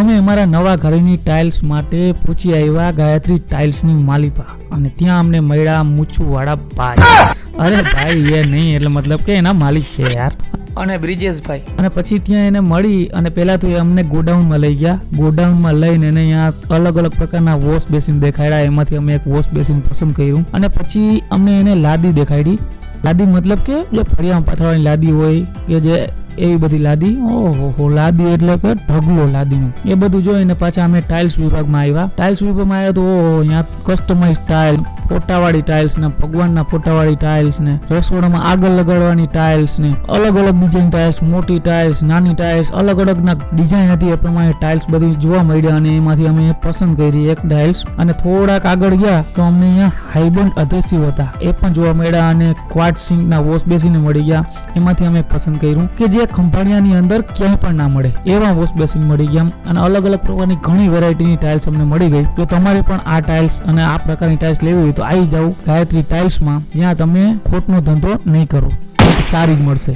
અમે અમારા નવા ઘરની ટાઇલ્સ માટે પૂછી આવ્યા ગાયત્રી ટાઇલ્સની માલિકા અને ત્યાં અમને મળ્યા મૂછું વાળા ભાઈ. અરે ભાઈ એ નહીં એટલે મતલબ કે એના માલિક છે યાર, અને બ્રિજેશભાઈ. અને પછી ત્યાં એને મળી અને પહેલા તો એ અમને ગોડાઉનમાં લઈ ગયા. ગોડાઉનમાં લઈને એને અહીંયા અલગ અલગ પ્રકારના વોશ બેસિન દેખાડ્યા. એમાંથી અમે એક વોશ બેસિન પસંદ કર્યું અને પછી અમને એને લાદી દેખાડી. લાદી મતલબ કે જે ફળિયામાં પાથરવાની લાદી હોય કે જે એવી બધી લાદી. ઓહો, લાદી એટલે કે ઢગલો લાદીનું. એ બધું જોઈને પાછા અમે ટાઇલ્સ વિભાગમાં આવ્યા. ટાઇલ્સ વિભાગમાં આવ્યા તો અહીંયા કસ્ટમાઇઝ ટાઇલ, ફોટાવાળી ટાઇલ્સ ને, ભગવાનના ફોટાવાળી ટાઇલ્સ ને, રસોડામાં આગળ લગાડવાની ટાઇલ્સ ને, અલગ અલગ ડિઝાઇન ટાઇલ્સ, મોટી ટાઇલ્સ, નાની ટાઇલ્સ, અલગ અલગના ડિઝાઇન હતી એ પ્રમાણે ટાઇલ્સ બધી જોવા મળ્યા અને એમાંથી અમે પસંદ કરી એક ટાઇલ્સ. અને થોડાક આગળ ગયા તો અમને અહીંયા હાઈબોન્ડ અધેસિવ હતા એ પણ જોવા મળ્યા અને ક્વાર્ટ સિંકના વોશ બેસિન મળી ગયા. એમાંથી અમે પસંદ કર્યું કે જે ખંભાળિયાની અંદર ક્યાંય પણ ના મળે એવા વોશ બેસિન મળી ગયા. અને અલગ અલગ પ્રકારની ઘણી વેરાયટીની ટાઇલ્સ અમને મળી ગઈ. જો તમારે પણ આ ટાઇલ્સ અને આ પ્રકારની ટાઇલ્સ લેવી હોય તો આવી જાઓ ગાયત્રી ટાઇલ્સમાં, જ્યાં તમે ખોટનો ધંધો નહીં કરો, સારી જ મળશે.